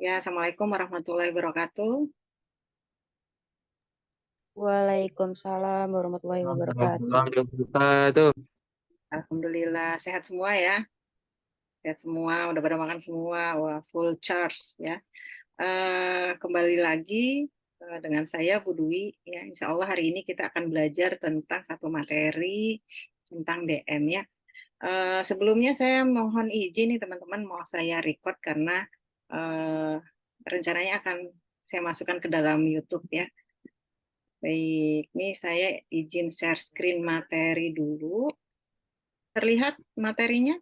Ya, Assalamualaikum warahmatullahi wabarakatuh. Waalaikumsalam warahmatullahi wabarakatuh. Warahmatullahi wabarakatuh. Alhamdulillah sehat semua ya. Sehat semua, udah pada makan semua, wah full charge ya. Kembali lagi dengan saya Bu Dwi ya. Insya Allah hari ini kita akan belajar tentang satu materi tentang DM ya. Sebelumnya saya mohon izin nih teman-teman mau saya record karena eh, rencananya akan saya masukkan ke dalam YouTube ya. Baik, ini saya izin share screen materi dulu. Terlihat materinya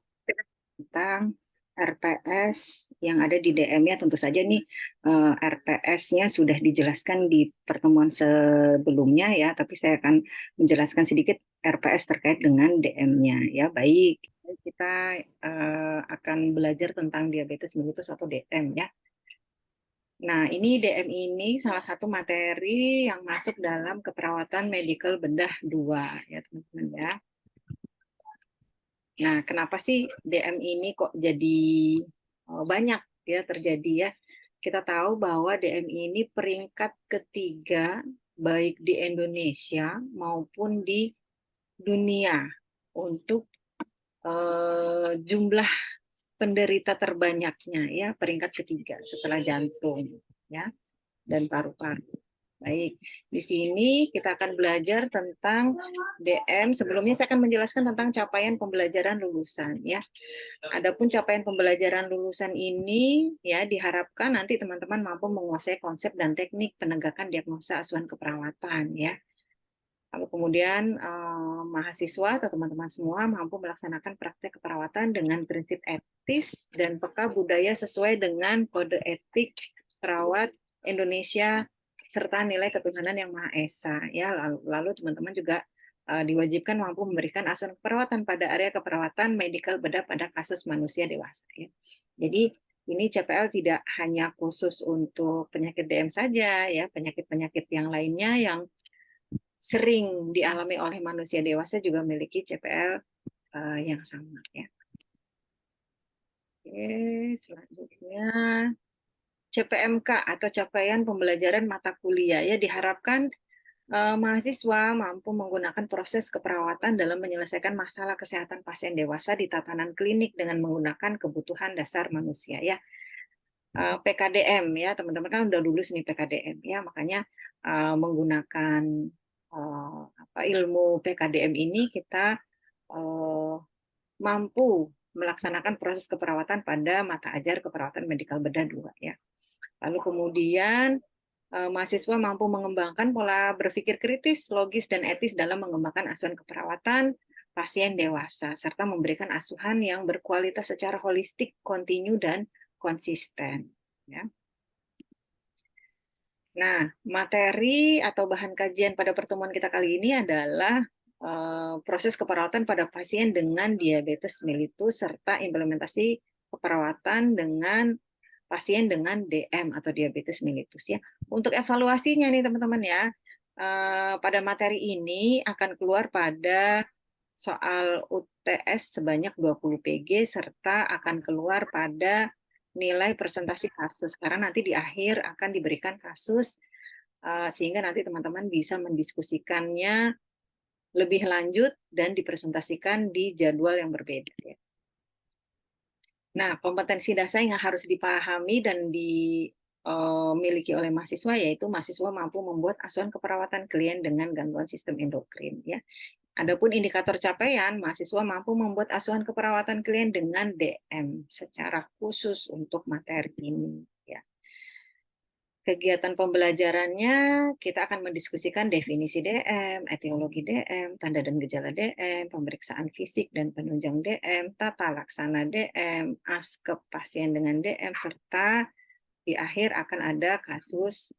tentang RPS yang ada di DM-nya. Tentu saja nih RPS-nya sudah dijelaskan di pertemuan sebelumnya ya, tapi saya akan menjelaskan sedikit RPS terkait dengan DM-nya ya. Baik, kita akan belajar tentang diabetes mellitus atau DM ya. Nah, ini DM ini salah satu materi yang masuk dalam keperawatan medical bedah 2 ya, teman-teman ya. Nah, kenapa sih DM ini kok jadi banyak ya terjadi ya? Kita tahu bahwa DM ini peringkat ketiga baik di Indonesia maupun di dunia untuk jumlah penderita terbanyaknya ya, peringkat ketiga setelah jantung ya dan paru-paru. Baik, di sini kita akan belajar tentang DM. Sebelumnya saya akan menjelaskan tentang capaian pembelajaran lulusan ya. Adapun capaian pembelajaran lulusan ini ya diharapkan nanti teman-teman mampu menguasai konsep dan teknik penegakan diagnosa asuhan keperawatan ya. Lalu kemudian mahasiswa atau teman-teman semua mampu melaksanakan praktek keperawatan dengan prinsip etis dan peka budaya sesuai dengan kode etik perawat Indonesia serta nilai ketuhanan yang Maha Esa ya. Lalu teman-teman juga diwajibkan mampu memberikan asuhan keperawatan pada area keperawatan medical bedah pada kasus manusia dewasa ya. Jadi ini CPL tidak hanya khusus untuk penyakit DM saja ya, penyakit-penyakit yang lainnya yang sering dialami oleh manusia dewasa juga memiliki CPL yang sama ya. Oke, selanjutnya CPMK atau capaian pembelajaran mata kuliah ya diharapkan mahasiswa mampu menggunakan proses keperawatan dalam menyelesaikan masalah kesehatan pasien dewasa di tatanan klinik dengan menggunakan kebutuhan dasar manusia ya. PKDM ya teman-teman kan udah lulus nih PKDM ya, makanya menggunakan ilmu PKDM ini kita mampu melaksanakan proses keperawatan pada mata ajar keperawatan medikal bedah 2 ya. Lalu kemudian mahasiswa mampu mengembangkan pola berpikir kritis, logis dan etis dalam mengembangkan asuhan keperawatan pasien dewasa serta memberikan asuhan yang berkualitas secara holistik, kontinu dan konsisten ya. Nah, materi atau bahan kajian pada pertemuan kita kali ini adalah proses keperawatan pada pasien dengan diabetes mellitus serta implementasi keperawatan dengan pasien dengan DM atau diabetes mellitus ya. Untuk evaluasinya nih teman-teman ya, pada materi ini akan keluar pada soal UTS sebanyak 20 PG serta akan keluar pada nilai presentasi kasus karena nanti di akhir akan diberikan kasus sehingga nanti teman-teman bisa mendiskusikannya lebih lanjut dan dipresentasikan di jadwal yang berbeda ya. Nah, kompetensi dasar yang harus dipahami dan dimiliki oleh mahasiswa yaitu mahasiswa mampu membuat asuhan keperawatan klien dengan gangguan sistem endokrin ya. Adapun indikator capaian, mahasiswa mampu membuat asuhan keperawatan klien dengan DM secara khusus untuk materi ini. Ya. Kegiatan pembelajarannya, kita akan mendiskusikan definisi DM, etiologi DM, tanda dan gejala DM, pemeriksaan fisik dan penunjang DM, tata laksana DM, askep pasien dengan DM, serta di akhir akan ada kasus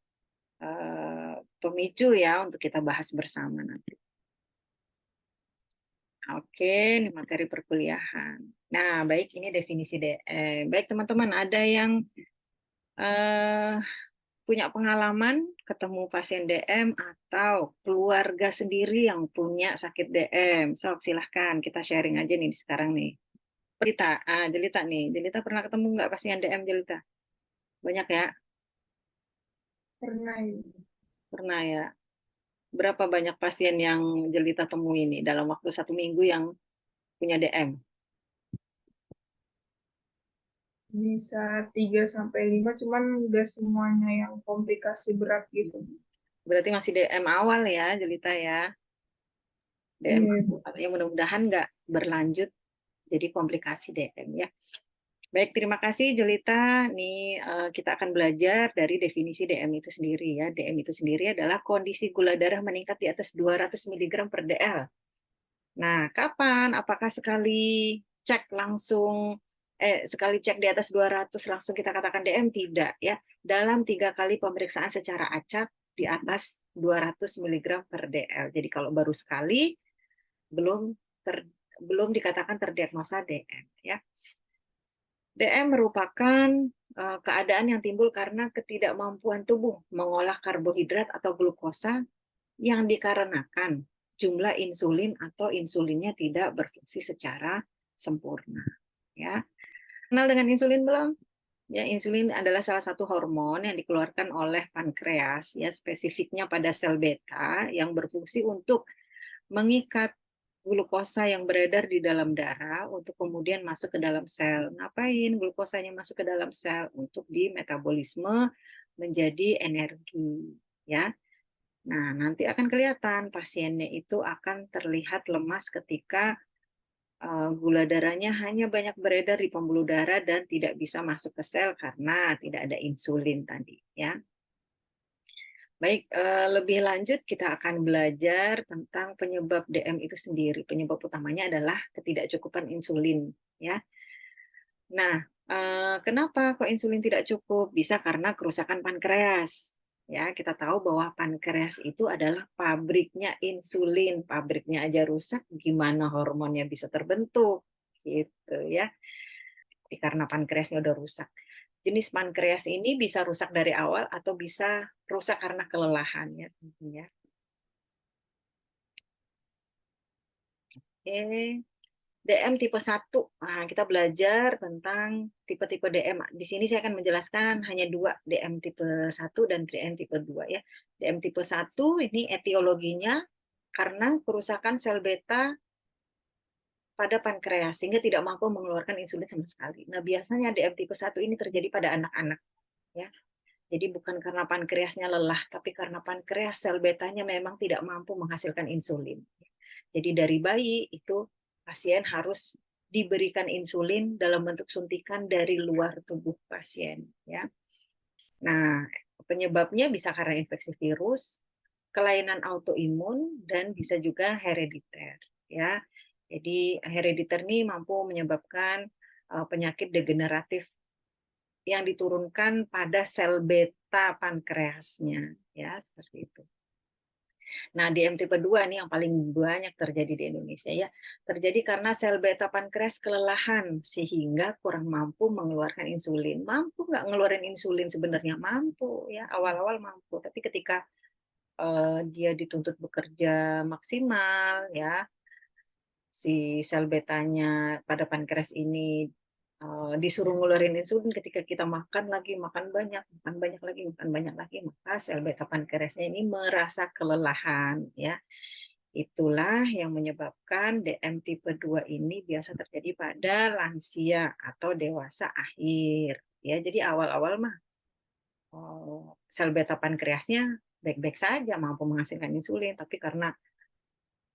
pemicu ya untuk kita bahas bersama nanti. Oke, ini materi perkuliahan. Nah, baik ini definisi DM. Baik teman-teman, ada yang punya pengalaman ketemu pasien DM atau keluarga sendiri yang punya sakit DM? So, silahkan kita sharing aja nih sekarang nih. Jelita, Jelita nih. Jelita pernah ketemu nggak pasien DM, Jelita? Banyak ya? Pernah Ibu. Pernah ya. Berapa banyak pasien yang Jelita temui ini dalam waktu 1 minggu yang punya DM? Bisa 3 sampai 5, cuman nggak semuanya yang komplikasi berat gitu. Berarti masih DM awal ya, Jelita ya. DM Iya Ibu. awal. Ya mudah-mudahan nggak berlanjut jadi komplikasi DM ya. Baik, terima kasih Jelita. Nih kita akan belajar dari definisi DM itu sendiri ya. DM itu sendiri adalah kondisi gula darah meningkat di atas 200 mg per dl. Nah, kapan? Apakah sekali cek langsung sekali cek di atas 200 langsung kita katakan DM? Tidak ya. Dalam 3 kali pemeriksaan secara acak di atas 200 mg per dl. Jadi kalau baru sekali belum belum dikatakan terdiagnosa DM ya. DM merupakan keadaan yang timbul karena ketidakmampuan tubuh mengolah karbohidrat atau glukosa yang dikarenakan jumlah insulin atau insulinnya tidak berfungsi secara sempurna. Ya, kenal dengan insulin belum? Ya, insulin adalah salah satu hormon yang dikeluarkan oleh pankreas, ya spesifiknya pada sel beta yang berfungsi untuk mengikat glukosa yang beredar di dalam darah untuk kemudian masuk ke dalam sel. Ngapain glukosanya masuk ke dalam sel? Untuk dimetabolisme menjadi energi, ya. Nah, nanti akan kelihatan pasiennya itu akan terlihat lemas ketika gula darahnya hanya banyak beredar di pembuluh darah dan tidak bisa masuk ke sel karena tidak ada insulin tadi, ya. Baik, lebih lanjut kita akan belajar tentang penyebab DM itu sendiri. Penyebab utamanya adalah ketidakcukupan insulin, ya. Nah, kenapa kok insulin tidak cukup? Bisa karena kerusakan pankreas. Ya, kita tahu bahwa pankreas itu adalah pabriknya insulin. Pabriknya aja rusak, gimana hormonnya bisa terbentuk? Gitu ya. Jadi karena pankreasnya udah rusak. Jenis pankreas ini bisa rusak dari awal atau bisa rusak karena kelelahan ya tentunya. Oke. DM tipe 1. Nah, kita belajar tentang tipe-tipe DM. Di sini saya akan menjelaskan hanya 2, DM tipe 1 dan DM tipe 2 ya. DM tipe 1 ini etiologinya karena kerusakan sel beta pada pankreas sehingga tidak mampu mengeluarkan insulin sama sekali. Nah, biasanya DM tipe 1 ini terjadi pada anak-anak ya. Jadi bukan karena pankreasnya lelah, tapi karena pankreas sel betanya memang tidak mampu menghasilkan insulin. Jadi dari bayi itu pasien harus diberikan insulin dalam bentuk suntikan dari luar tubuh pasien. Ya. Nah, penyebabnya bisa karena infeksi virus, kelainan autoimun, dan bisa juga herediter. Ya. Jadi herediter ini mampu menyebabkan penyakit degeneratif yang diturunkan pada sel beta pankreasnya, ya seperti itu. Nah, DM tipe 2 nih yang paling banyak terjadi di Indonesia ya. Terjadi karena sel beta pankreas kelelahan sehingga kurang mampu mengeluarkan insulin. Mampu nggak ngeluarin insulin sebenarnya? Mampu ya, awal-awal mampu. Tapi ketika dia dituntut bekerja maksimal ya, si sel betanya pada pankreas ini disuruh ngeluarin insulin ketika kita makan lagi, makan banyak lagi, makan banyak lagi, maka sel beta pankreasnya ini merasa kelelahan ya. Itulah yang menyebabkan DM tipe 2 ini biasa terjadi pada lansia atau dewasa akhir. Ya, jadi awal-awal mah sel beta pankreasnya baik-baik saja mampu menghasilkan insulin, tapi karena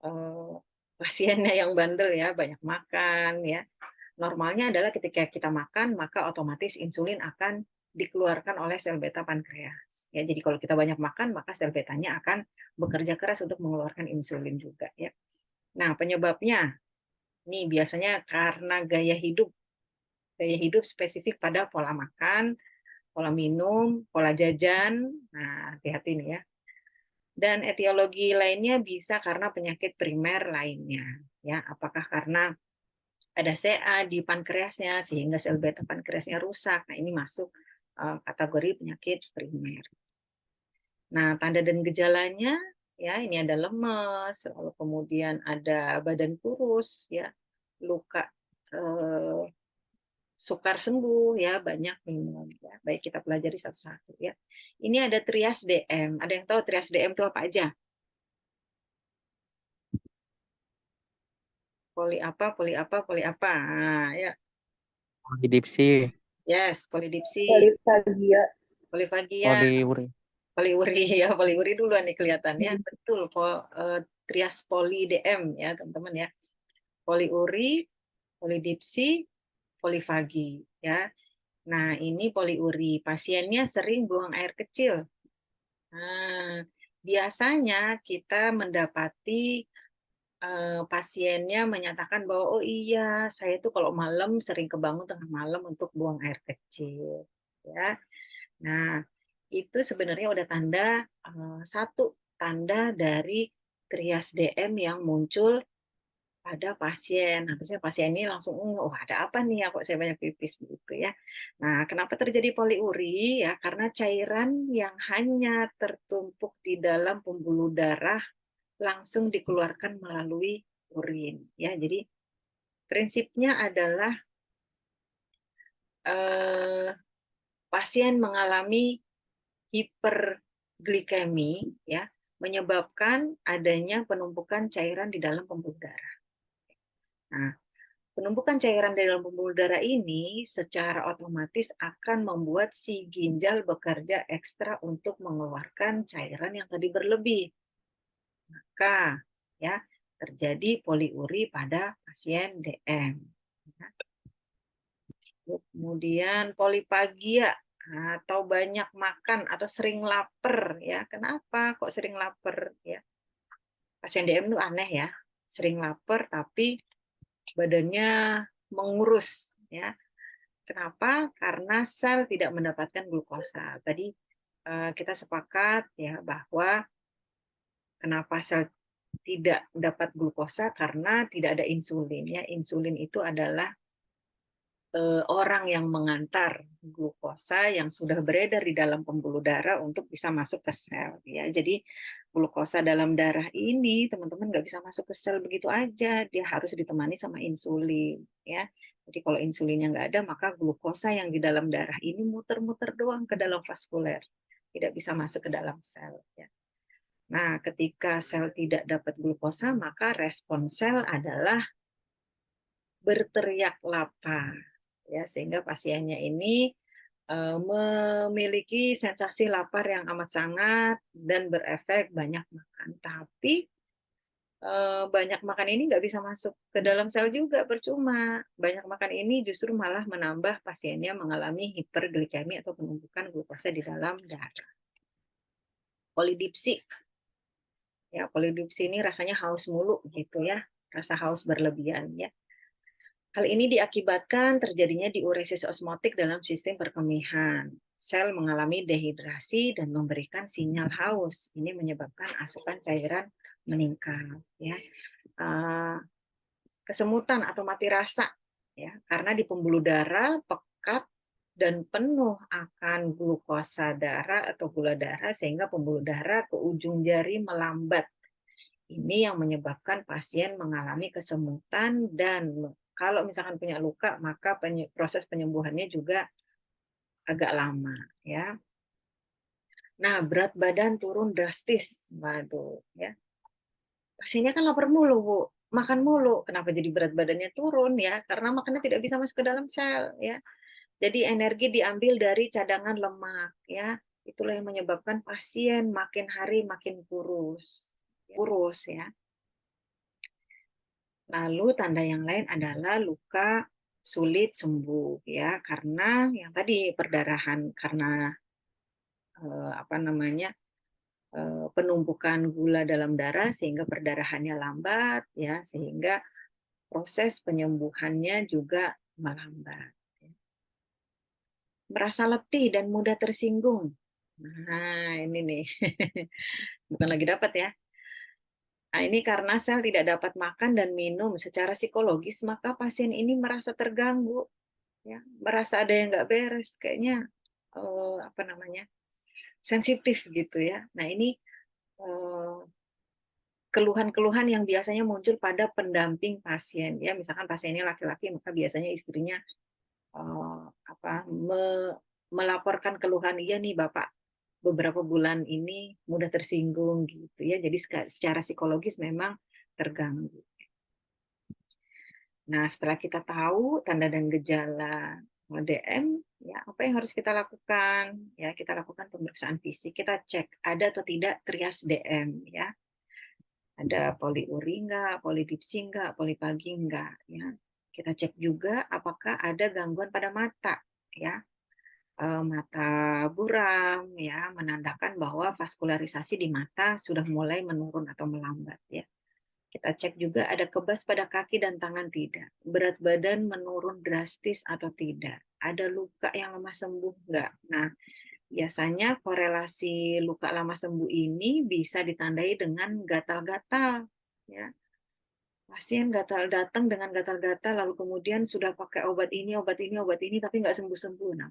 eh, pasiennya yang bandel ya, banyak makan ya. Normalnya adalah ketika kita makan, maka otomatis insulin akan dikeluarkan oleh sel beta pankreas. Ya, jadi kalau kita banyak makan, maka sel betanya akan bekerja keras untuk mengeluarkan insulin juga ya. Nah, penyebabnya nih biasanya karena gaya hidup. Gaya hidup spesifik pada pola makan, pola minum, pola jajan. Nah, hati-hati nih ya. Dan etiologi lainnya bisa karena penyakit primer lainnya. Ya, apakah karena ada CA di pankreasnya sehingga sel beta pankreasnya rusak. Nah, ini masuk kategori penyakit primer. Nah, tanda dan gejalanya ya ini ada lemes, lalu kemudian ada badan kurus ya, luka sukar sembuh ya, banyak minum ya. Baik, kita pelajari satu-satu ya. Ini ada trias DM. Ada yang tahu trias DM itu apa aja? Poli apa, poli apa, poli apa. Nah, ya. Dipsi, Yes, polidipsi, Polifagia. polifagia, poliuri. poliuri ya, poliuri dulu nih kelihatannya. Hmm. Betul, trias poli DM ya, teman-teman ya. Poliuri, polidipsi, polifagi ya. Nah, ini poliuri. Pasiennya sering buang air kecil. Nah, biasanya kita mendapati pasiennya menyatakan bahwa oh iya, saya tuh kalau malam sering kebangun tengah malam untuk buang air kecil, ya. Nah, itu sebenarnya udah tanda satu tanda dari trias DM yang muncul pada pasien. Harusnya pasien ini langsung, oh ada apa nih ya kok saya banyak pipis gitu ya. Nah, kenapa terjadi poliuri ya? Karena cairan yang hanya tertumpuk di dalam pembuluh darah langsung dikeluarkan melalui urin ya. Jadi prinsipnya adalah pasien mengalami hiperglikemi ya, menyebabkan adanya penumpukan cairan di dalam pembuluh darah. Nah, penumpukan cairan di dalam pembuluh darah ini secara otomatis akan membuat si ginjal bekerja ekstra untuk mengeluarkan cairan yang tadi berlebih. Maka ya terjadi poliuri pada pasien DM. Kemudian polipagia atau banyak makan atau sering lapar ya. Kenapa kok sering lapar ya? Pasien DM itu aneh ya, sering lapar tapi badannya mengurus ya. Kenapa? Karena sel tidak mendapatkan glukosa. Tadi kita sepakat ya bahwa kenapa sel tidak dapat glukosa karena tidak ada insulin ya. Insulin itu adalah orang yang mengantar glukosa yang sudah beredar di dalam pembuluh darah untuk bisa masuk ke sel ya. Jadi glukosa dalam darah ini teman-teman nggak bisa masuk ke sel begitu aja, dia harus ditemani sama insulin ya. Jadi kalau insulinnya nggak ada maka glukosa yang di dalam darah ini muter-muter doang ke dalam vaskuler, tidak bisa masuk ke dalam sel ya. Nah, ketika sel tidak dapat glukosa maka respon sel adalah berteriak lapar ya, sehingga pasiennya ini memiliki sensasi lapar yang amat sangat dan berefek banyak makan. Tapi banyak makan ini nggak bisa masuk ke dalam sel juga, percuma. Banyak makan ini justru malah menambah pasiennya mengalami hiperglikemi atau penumpukan glukosa di dalam darah. Polidipsi. Ya, polidipsi ini rasanya haus mulu gitu ya, rasa haus berlebihan ya. Hal ini diakibatkan terjadinya diuresis osmotik dalam sistem perkemihan. Sel mengalami dehidrasi dan memberikan sinyal haus. Ini menyebabkan asupan cairan meningkat. Ya. Kesemutan atau mati rasa, ya, karena di pembuluh darah pekat dan penuh akan glukosa darah atau gula darah sehingga pembuluh darah ke ujung jari melambat. Ini yang menyebabkan pasien mengalami kesemutan dan kalau misalkan punya luka maka proses penyembuhannya juga agak lama ya. Nah, berat badan turun drastis. Waduh, ya. Pasiennya kan lapar mulu, Bu. Makan mulu. Kenapa jadi berat badannya turun ya? Karena makannya tidak bisa masuk ke dalam sel ya. Jadi energi diambil dari cadangan lemak ya. Itulah yang menyebabkan pasien makin hari makin kurus. Kurus ya. Lalu tanda yang lain adalah luka sulit sembuh ya karena yang tadi perdarahan karena penumpukan gula dalam darah sehingga perdarahannya lambat ya sehingga proses penyembuhannya juga melambat. Merasa letih dan mudah tersinggung. Nah, ini nih. Bukan lagi dapat ya. Nah, ini karena sel tidak dapat makan dan minum secara psikologis, maka pasien ini merasa terganggu, ya, merasa ada yang nggak beres, kayaknya sensitif gitu ya. Nah, ini keluhan-keluhan yang biasanya muncul pada pendamping pasien, ya, misalkan pasiennya laki-laki, maka biasanya istrinya melaporkan keluhan, iya nih Bapak beberapa bulan ini mudah tersinggung gitu ya. Jadi secara psikologis memang terganggu. Nah, setelah kita tahu tanda dan gejala DM, ya apa yang harus kita lakukan? Ya, kita lakukan pemeriksaan fisik. Kita cek ada atau tidak trias DM ya. Ada poliuri enggak, polidipsi enggak, polipagi enggak ya. Kita cek juga apakah ada gangguan pada mata ya. Mata buram ya, menandakan bahwa vaskularisasi di mata sudah mulai menurun atau melambat ya. Kita cek juga ada kebas pada kaki dan tangan tidak. Berat badan menurun drastis atau tidak. Ada luka yang lama sembuh enggak. Nah, biasanya korelasi luka lama sembuh ini bisa ditandai dengan gatal-gatal ya. Pasien gatal datang dengan gatal-gatal lalu kemudian sudah pakai obat ini, tapi nggak sembuh-sembuh. Nah,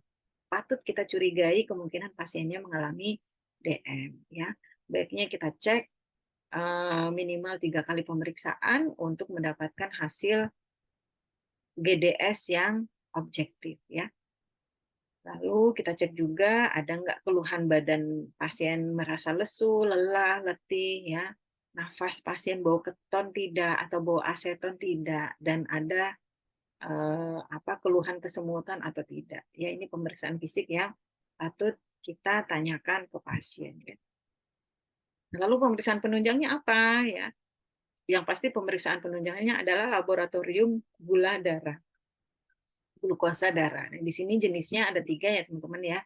patut kita curigai kemungkinan pasiennya mengalami DM ya. Baiknya kita cek minimal 3 kali pemeriksaan untuk mendapatkan hasil GDS yang objektif ya. Lalu kita cek juga ada nggak keluhan badan pasien merasa lesu, lelah, letih ya. Nafas pasien bau keton tidak atau bau aseton tidak, dan ada keluhan kesemutan atau tidak. Ya, ini pemeriksaan fisik yang patut kita tanyakan ke pasien ya. Lalu pemeriksaan penunjangnya apa ya? Yang pasti pemeriksaan penunjangnya adalah laboratorium gula darah, glukosa darah. Nah, di sini jenisnya ada 3 ya teman-teman ya.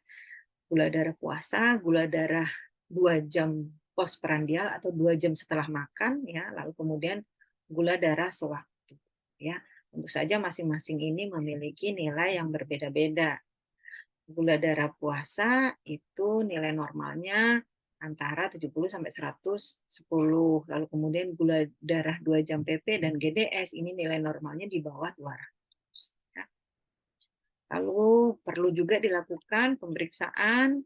Gula darah puasa, gula darah 2 jam postprandial atau 2 jam setelah makan ya, lalu kemudian gula darah sewaktu ya. Tentu saja masing-masing ini memiliki nilai yang berbeda-beda. Gula darah puasa itu nilai normalnya antara 70 sampai 110. Lalu kemudian gula darah 2 jam PP dan GDS ini nilai normalnya di bawah 200. Ya. Lalu perlu juga dilakukan pemeriksaan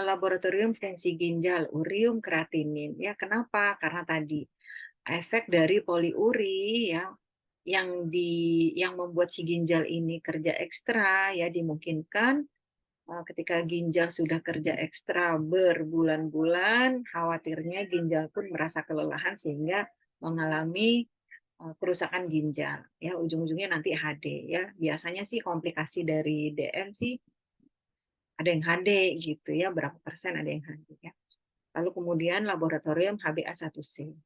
laboratorium fungsi ginjal, urium kreatinin. Ya, kenapa? Karena tadi efek dari poliuri ya yang membuat si ginjal ini kerja ekstra ya, dimungkinkan ketika ginjal sudah kerja ekstra berbulan-bulan, khawatirnya ginjal pun merasa kelelahan sehingga mengalami kerusakan ginjal. Ya, ujung-ujungnya nanti HD ya. Biasanya sih komplikasi dari DM sih ada yang HD gitu ya, berapa persen ada yang HD ya. Lalu kemudian laboratorium HbA1c.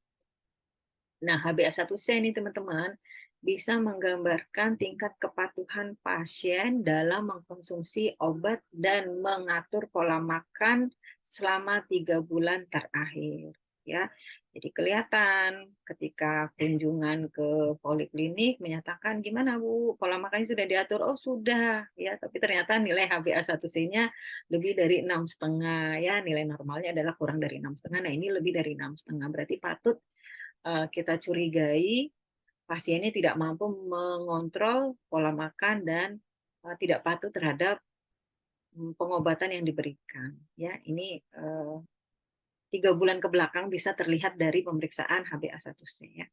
Nah, HbA1c ini teman-teman bisa menggambarkan tingkat kepatuhan pasien dalam mengkonsumsi obat dan mengatur pola makan selama 3 bulan terakhir. Ya, jadi kelihatan ketika kunjungan ke poliklinik menyatakan gimana Bu, pola makannya sudah diatur? Oh sudah, ya. Tapi ternyata nilai HbA1c-nya lebih dari 6,5 ya. Nilai normalnya adalah kurang dari 6,5. Nah ini lebih dari 6,5. Berarti patut kita curigai pasiennya tidak mampu mengontrol pola makan dan tidak patuh terhadap pengobatan yang diberikan. Ya, ini 3 bulan ke belakang bisa terlihat dari pemeriksaan HbA1c. Ya.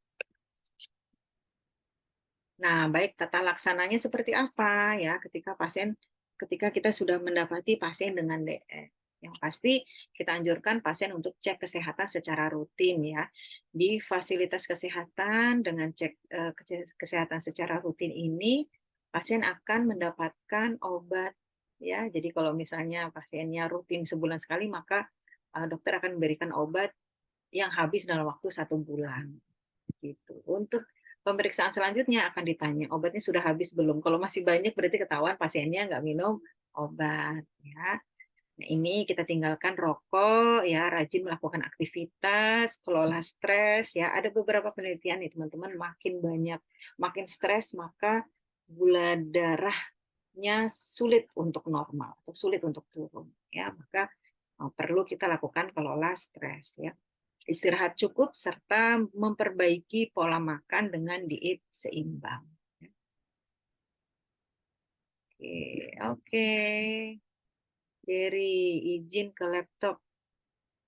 Nah, baik tata laksananya seperti apa ya ketika kita sudah mendapati pasien dengan DM. Yang pasti kita anjurkan pasien untuk cek kesehatan secara rutin ya. Di fasilitas kesehatan dengan cek kesehatan secara rutin ini pasien akan mendapatkan obat ya. Jadi kalau misalnya pasiennya rutin sebulan sekali maka dokter akan memberikan obat yang habis dalam waktu 1 bulan gitu. Untuk pemeriksaan selanjutnya akan ditanya obatnya sudah habis belum. Kalau masih banyak berarti ketahuan pasiennya nggak minum obat ya. Nah, ini kita tinggalkan rokok ya, rajin melakukan aktivitas, kelola stres ya. Ada beberapa penelitian nih teman-teman, makin stres maka gula darahnya sulit untuk normal atau sulit untuk turun ya. Maka perlu kita lakukan kelola stres ya. Istirahat cukup serta memperbaiki pola makan dengan diet seimbang. Oke. Dari izin ke laptop.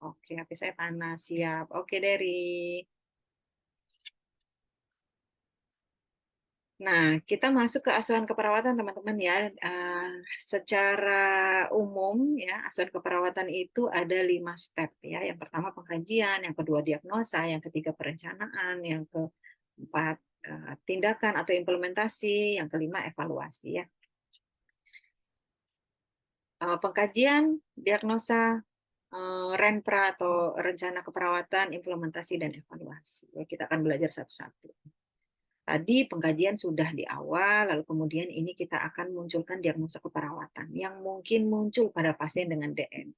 Oke, HP saya panas, siap. Oke, dari. Nah, kita masuk ke asuhan keperawatan, teman-teman ya. Secara umum ya, asuhan keperawatan itu ada 5 step ya. Yang pertama pengkajian, yang kedua diagnosa, yang ketiga perencanaan, yang keempat tindakan atau implementasi, yang kelima evaluasi ya. Pengkajian, diagnosa, renpra atau rencana keperawatan, implementasi dan evaluasi. Ya, kita akan belajar satu-satu. Tadi pengkajian sudah di awal, lalu kemudian ini kita akan munculkan diagnosa keperawatan yang mungkin muncul pada pasien dengan DM.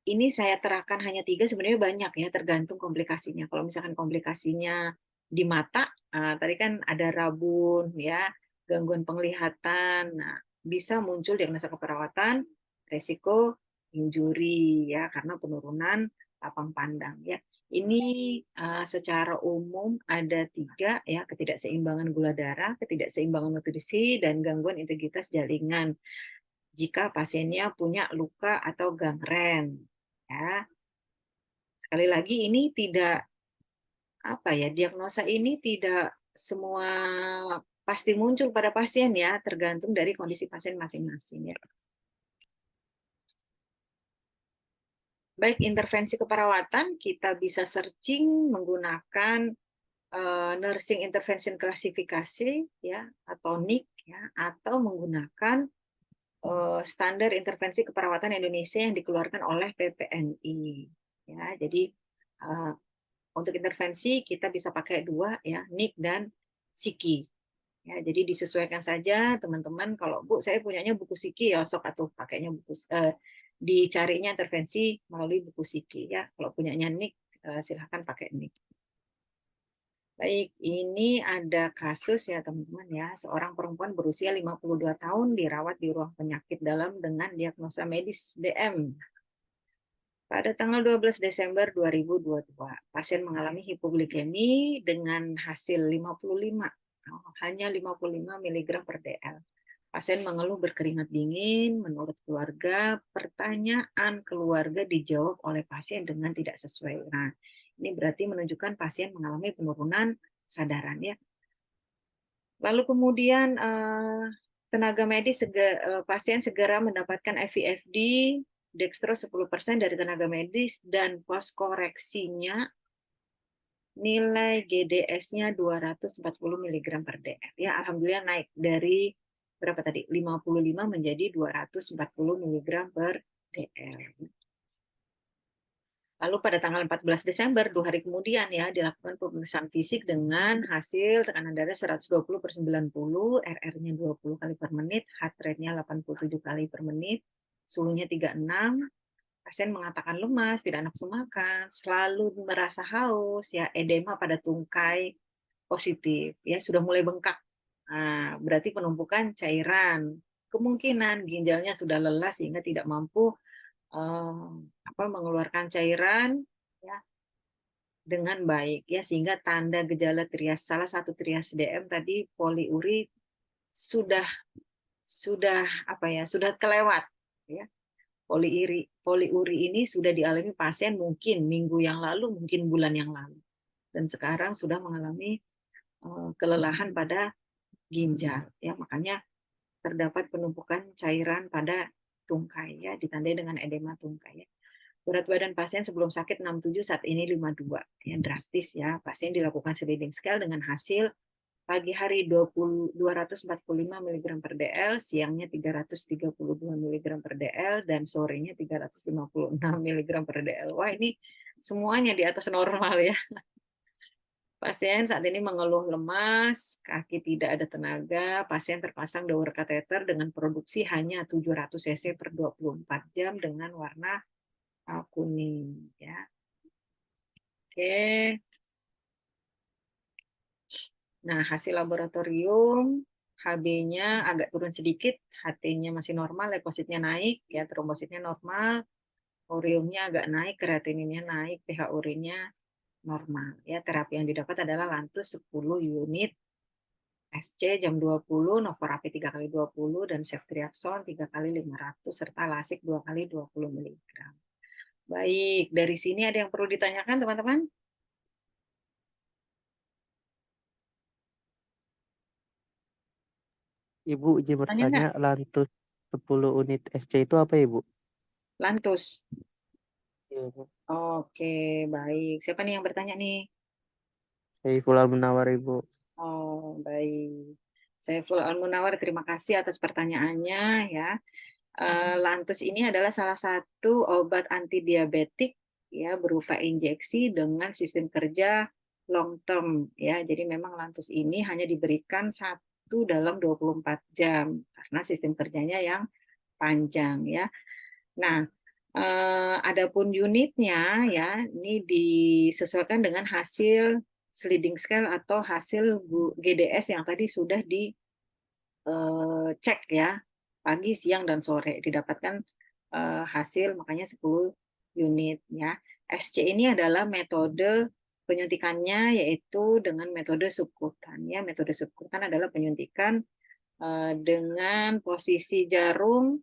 Ini saya terahkan hanya 3, sebenarnya banyak ya, tergantung komplikasinya. Kalau misalkan komplikasinya di mata, tadi kan ada rabun, ya, gangguan penglihatan, nah, bisa muncul diagnosa keperawatan, resiko injuri ya, karena penurunan lapang pandang ya. Ini secara umum ada 3 ya, ketidakseimbangan gula darah, ketidakseimbangan nutrisi, dan gangguan integritas jaringan jika pasiennya punya luka atau gangren. Ya, sekali lagi ini tidak diagnosa ini tidak semua pasti muncul pada pasien ya, tergantung dari kondisi pasien masing-masing ya. Baik, intervensi keperawatan kita bisa searching menggunakan nursing intervention classification ya atau NIC ya, atau menggunakan standar intervensi keperawatan Indonesia yang dikeluarkan oleh PPNI ya. Jadi untuk intervensi kita bisa pakai 2 ya, NIC dan SIKI. Ya, jadi disesuaikan saja teman-teman. Kalau Bu, saya punyanya buku SIKI ya, sok atau pakainya buku dicarinya intervensi melalui buku SIKI ya. Kalau punyanya NIC silahkan pakai NIC. Baik, ini ada kasus ya teman-teman ya, seorang perempuan berusia 52 tahun dirawat di ruang penyakit dalam dengan diagnosa medis DM. Pada tanggal 12 Desember 2022, pasien mengalami hipoglikemi dengan hasil 55, hanya 55 mg per dl. Pasien mengeluh berkeringat dingin. Menurut keluarga, pertanyaan keluarga dijawab oleh pasien dengan tidak sesuai. Nah, ini berarti menunjukkan pasien mengalami penurunan kesadaran ya. Lalu kemudian tenaga medis pasien segera mendapatkan FVFD dextro 10% dari tenaga medis dan pos koreksinya nilai GDS-nya 240 mg per dl. Ya, alhamdulillah naik dari berapa tadi? 55 menjadi 240 mg per dl. Lalu pada tanggal 14 Desember, 2 hari kemudian ya, dilakukan pemeriksaan fisik dengan hasil tekanan darah 120 per 90, RR-nya 20 kali per menit, heart rate-nya 87 kali per menit, suhunya 36, pasien mengatakan lemas, tidak nafsu makan, selalu merasa haus, ya, edema pada tungkai positif, ya, sudah mulai bengkak. Nah, berarti penumpukan cairan. Kemungkinan ginjalnya sudah lelah sehingga tidak mampu mengeluarkan cairan ya dengan baik ya, sehingga tanda gejala trias, salah satu trias DM tadi poliuri sudah kelewat ya. Poliuri ini sudah dialami pasien mungkin minggu yang lalu, mungkin bulan yang lalu, dan sekarang sudah mengalami kelelahan pada ginjal ya, makanya terdapat penumpukan cairan pada tungkai ya, ditandai dengan edema tungkai ya. Berat badan pasien sebelum sakit 67, saat ini 52 ya, drastis ya. Pasien dilakukan sliding scale dengan hasil pagi hari 245 mg per dl, siangnya 332 mg per dl, dan sorenya 356 mg per dl. Wah, ini semuanya di atas normal ya. Pasien saat ini mengeluh lemas, kaki tidak ada tenaga, pasien terpasang dower kateter dengan produksi hanya 700 cc per 24 jam dengan warna kuning ya. Oke. Nah, hasil laboratorium HB-nya agak turun sedikit, HT-nya masih normal, leukositnya naik, ya, trombositnya normal, uriumnya agak naik, kreatininnya naik, pH urinnya normal. Ya, terapi yang didapat adalah Lantus 10 unit, SC jam 20, Novorapi 3 kali 20, dan Ceftriaxone 3 kali 500, serta Lasik 2 kali 20 mg. Baik, dari sini ada yang perlu ditanyakan, teman-teman? Ibu izin Tanya nggak? bertanya, lantus 10 unit SC itu apa Ibu? Lantus. Iya, Bu. Oke, baik. Siapa nih yang bertanya nih? Saiful Al-Munawar Ibu. Oh, baik. Saiful Al-Munawar, terima kasih atas pertanyaannya ya. Lantus ini adalah salah satu obat antidiabetik ya berupa injeksi dengan sistem kerja long term ya. Jadi memang Lantus ini hanya diberikan satu dalam 24 jam karena sistem kerjanya yang panjang ya. Nah, adapun unitnya ya ini disesuaikan dengan hasil sliding scale atau hasil GDS yang tadi sudah dicek ya pagi, siang, dan sore didapatkan hasil makanya 10 unit ya. SC ini adalah metode penyuntikannya yaitu dengan metode subkutan ya. Metode subkutan adalah penyuntikan dengan posisi jarum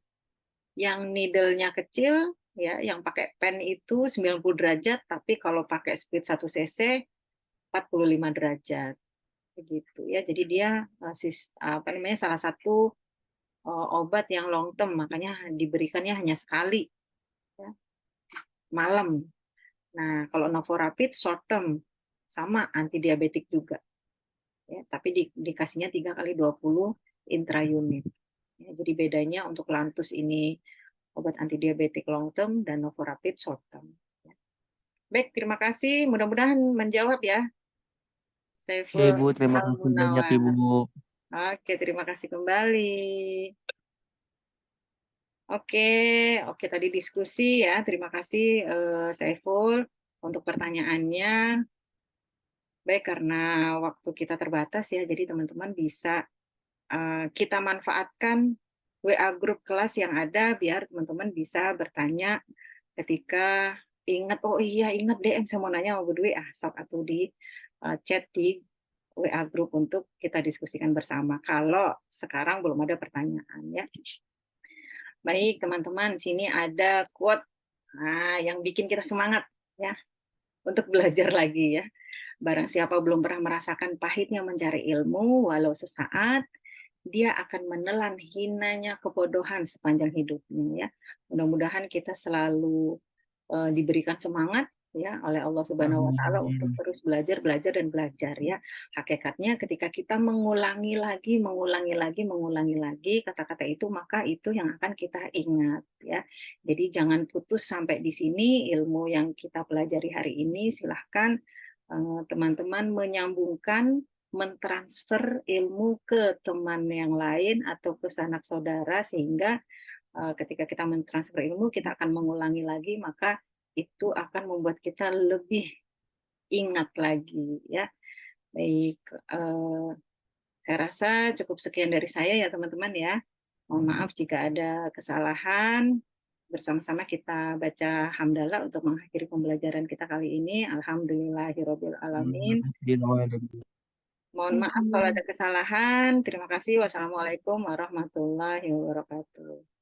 yang needle-nya kecil ya, yang pakai pen itu 90 derajat, tapi kalau pakai speed 1 cc 45 derajat begitu ya. Jadi dia apa namanya salah satu obat yang long term, makanya diberikannya hanya sekali ya, malam. Nah, kalau Novorapid short term sama antidiabetik juga. Ya, tapi dikasihnya 3 kali 20 intraunit. Ya, jadi bedanya untuk Lantus ini obat antidiabetik long term dan Novorapid short term. Ya. Baik, terima kasih. Mudah-mudahan menjawab ya. Oke Saiful Ibu, terima kasih banyak Al-Munawar. Ibu. Oke, terima kasih kembali. Oke, oke tadi diskusi ya. Terima kasih Saiful untuk pertanyaannya. Baik, karena waktu kita terbatas ya, jadi teman-teman bisa kita manfaatkan WA grup kelas yang ada biar teman-teman bisa bertanya ketika ingat, oh iya ingat DM saya mau nanya mau berdua, sok atau di chat di WA grup untuk kita diskusikan bersama. Kalau sekarang belum ada pertanyaan ya. Baik teman-teman, sini ada quote yang bikin kita semangat ya untuk belajar lagi ya. Barang siapa belum pernah merasakan pahitnya mencari ilmu, walau sesaat, dia akan menelan hinanya kebodohan sepanjang hidupnya ya. Mudah-mudahan kita selalu diberikan semangat ya oleh Allah Subhanahu wa taala untuk Amin. terus belajar, belajar dan belajar ya. Hakikatnya ketika kita mengulangi lagi kata-kata itu, maka itu yang akan kita ingat ya. Jadi jangan putus sampai di sini ilmu yang kita pelajari hari ini. Silahkan teman-teman menyambungkan, mentransfer ilmu ke teman yang lain atau ke sanak saudara sehingga ketika kita mentransfer ilmu kita akan mengulangi lagi, maka itu akan membuat kita lebih ingat lagi ya. Baik, saya rasa cukup sekian dari saya ya teman-teman ya. Mohon maaf jika ada kesalahan. Bersama-sama kita baca hamdalah untuk mengakhiri pembelajaran kita kali ini. Alhamdulillahirabbil alamin. Mohon maaf kalau ada kesalahan. Terima kasih. Wassalamualaikum warahmatullahi wabarakatuh.